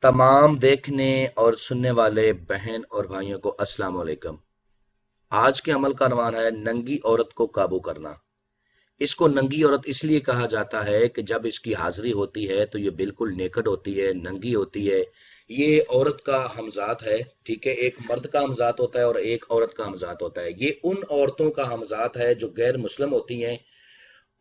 तमाम देखने और सुनने वाले बहन और भाइयों को अस्सलाम वालेकुम। आज के अमल का अनवान है नंगी औरत को काबू करना। इसको नंगी औरत इसलिए कहा जाता है कि जब इसकी हाजिरी होती है तो ये बिल्कुल नेकड होती है, नंगी होती है। ये औरत का हमजात है। ठीक है, एक मर्द का हमजात होता है और एक औरत का हमजात होता है। ये उन औरतों का हमजात है जो गैर मुस्लिम होती हैं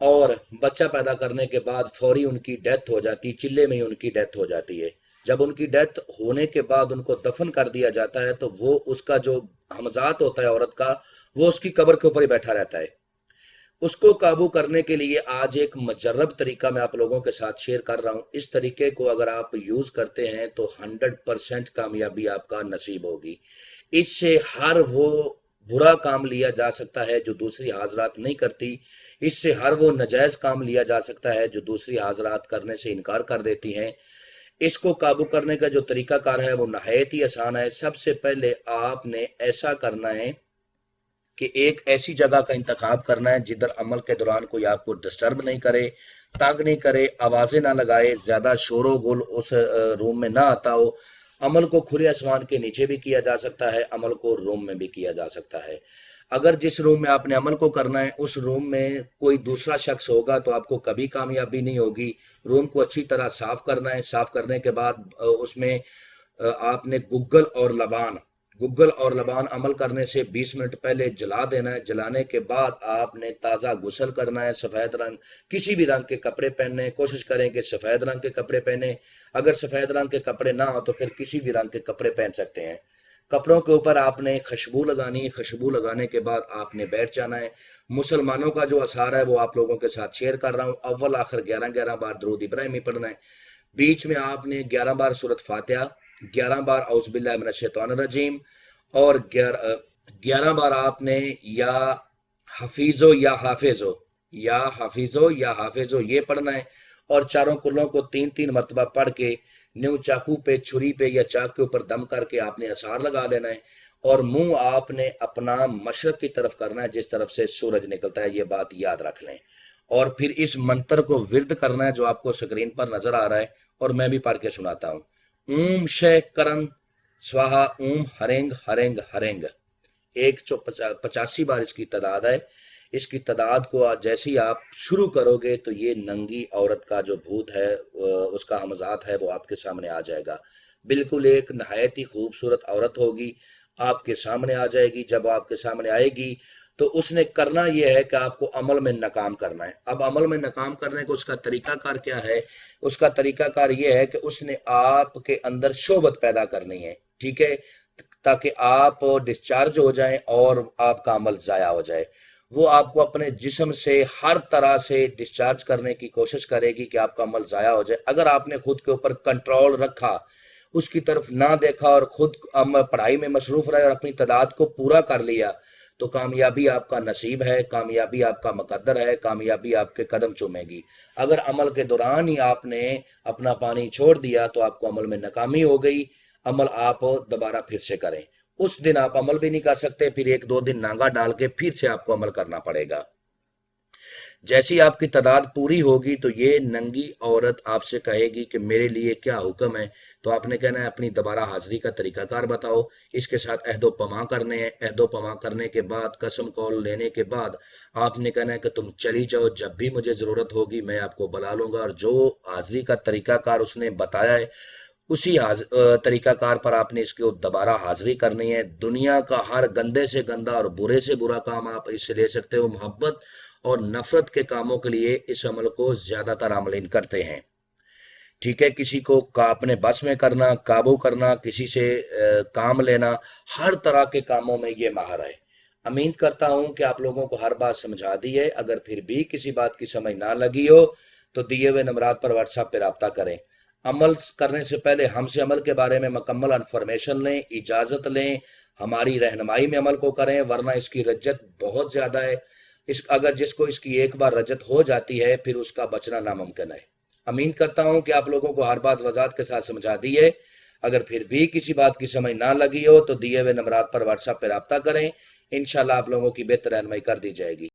और बच्चा पैदा करने के बाद फौरी उनकी डेथ हो जाती, चिल्ले में ही उनकी डेथ हो जाती है। जब उनकी डेथ होने के बाद उनको दफन कर दिया जाता है तो वो उसका जो हमजात होता है औरत का, वो उसकी कब्र के ऊपर ही बैठा रहता है। उसको काबू करने के लिए आज एक मजरब तरीका मैं आप लोगों के साथ शेयर कर रहा हूं। इस तरीके को अगर आप यूज करते हैं तो 100% कामयाबी आपका नसीब होगी। इससे हर वो बुरा काम लिया जा सकता है जो दूसरी हाजरात नहीं करती। इससे हर वो नाजायज काम लिया जा सकता है जो दूसरी हाजरात करने से इनकार कर देती हैं। इसको काबू करने का जो तरीकाकार है वो नहायत ही आसान है। सबसे पहले आपने ऐसा करना है कि एक ऐसी जगह का इंतखाब करना है जिधर अमल के दौरान कोई आपको डिस्टर्ब नहीं करे, तंग नहीं करे, आवाजें ना लगाए, ज्यादा शोरो गुल उस रूम में ना आता हो। अमल को खुले आसमान के नीचे भी किया जा सकता है, अमल को रूम में भी किया जा सकता है। अगर जिस रूम में आपने अमल को करना है उस रूम में कोई दूसरा शख्स होगा तो आपको कभी कामयाबी नहीं होगी। रूम को अच्छी तरह साफ करना है। साफ करने के बाद उसमें आपने गुग्गल और लबान अमल करने से 20 मिनट पहले जला देना है। जलाने के बाद आपने ताज़ा गुस्ल करना है। सफ़ेद रंग, किसी भी रंग के कपड़े पहनने, कोशिश करें कि सफ़ेद रंग के कपड़े पहने। अगर सफ़ेद रंग के कपड़े ना हो तो फिर किसी भी रंग के कपड़े पहन सकते हैं। कपड़ों के ऊपर आपने खुशबू लगानी है। खुशबू लगाने के बाद आपने बैठ जाना है। मुसलमानों का जो असार है वो आप लोगों के साथ शेयर कर रहा हूँ। अव्वल आखिर 11-11 बार दरूद इब्राहिमी पढ़ना है। बीच में आपने 11 बार सूरत फातिहा, 11 बार औज़ुबिल्लाहि मिनश्शैतानिर्रजीम और 11 बार आपने या हफीजो या हाफिजो या हफीजो या हाफिजो ये पढ़ना है। और चारों कुल्लों को 3-3 मरतबा पढ़ के न्यू चाकू पे, छुरी पे या चाक के ऊपर दम करके आपने असार लगा देना है। और मुंह आपने अपना मशरक की तरफ करना है, जिस तरफ से सूरज निकलता है। ये बात याद रख लें। और फिर इस मंत्र को विर्द करना है जो आपको स्क्रीन पर नजर आ रहा है और मैं भी पढ़ के सुनाता हूँ। ऊम शय करन स्वाहा ऊम हरेंग हरेंग हरेंग। 185 बार इसकी तादाद है। इसकी तादाद को आज जैसे ही आप शुरू करोगे तो ये नंगी औरत का जो भूत है उसका हमजात है वो आपके सामने आ जाएगा। बिल्कुल एक नहायत ही खूबसूरत औरत होगी, आपके सामने आ जाएगी। जब आपके सामने आएगी तो उसने करना यह है कि आपको अमल में नाकाम करना है। अब अमल में नाकाम करने को उसका तरीकाकार क्या है? उसका तरीकाकार यह है कि उसने आपके अंदर शोबत पैदा करनी है। ठीक है, ताकि आप डिस्चार्ज हो जाएं और आपका अमल जाया हो जाए। वो आपको अपने जिस्म से हर तरह से डिस्चार्ज करने की कोशिश करेगी कि आपका अमल जाया हो जाए। अगर आपने खुद के ऊपर कंट्रोल रखा, उसकी तरफ ना देखा और खुद पढ़ाई में मसरूफ रहे और अपनी तादाद को पूरा कर लिया तो कामयाबी आपका नसीब है, कामयाबी आपका मुकद्दर है, कामयाबी आपके कदम चूमेगी। अगर अमल के दौरान ही आपने अपना पानी छोड़ दिया तो आपको अमल में नाकामी हो गई। अमल आप दोबारा फिर से करें। उस दिन आप अमल भी नहीं कर सकते, फिर 1-2 दिन नागा डाल के फिर से आपको अमल करना पड़ेगा। जैसी आपकी तादाद पूरी होगी तो ये नंगी औरत आपसे कहेगी कि मेरे लिए क्या हुक्म है। तो आपने कहना है अपनी दोबारा हाजिरी का तरीकाकार बताओ। इसके साथ अहदो पमा करने हैं। अहदो पमा करने के बाद, कसम कौल लेने के बाद आपने कहना है कि तुम चली जाओ, जब भी मुझे ज़रूरत होगी मैं आपको बुला लूंगा। और जो हाजिरी का तरीकाकार उसने बताया है उसी तरीकाकार पर आपने इसको दोबारा हाजिरी करनी है। दुनिया का हर गंदे से गंदा और बुरे से बुरा काम आप इससे ले सकते हो। मोहब्बत और नफरत के कामों के लिए इस अमल को ज्यादातर अमलीन करते हैं। ठीक है, किसी को अपने बस में करना, काबू करना, किसी से काम लेना, हर तरह के कामों में ये माहिर है। उम्मीद करता हूं कि आप लोगों को हर बात समझा दी है। अगर फिर भी किसी बात की समझ ना लगी हो तो दिए हुए नंबरात पर व्हाट्सएप पे रब्ता करें। अमल करने से पहले हमसे अमल के बारे में मुकम्मल इन्फॉर्मेशन लें, इजाज़त लें, हमारी रहनुमाई में अमल को करें, वरना इसकी रज्जत बहुत ज़्यादा है। अगर जिसको इसकी एक बार रजत हो जाती है फिर उसका बचना नामुमकिन है। उम्मीद करता हूं कि आप लोगों को हर बात वजाहत के साथ समझा दी है। अगर फिर भी किसी बात की समझ ना लगी हो तो दिए हुए नंबरात पर व्हाट्सएप पर रब्ता करें। इंशाल्लाह आप लोगों की बेहतर रहनुमाई कर दी जाएगी।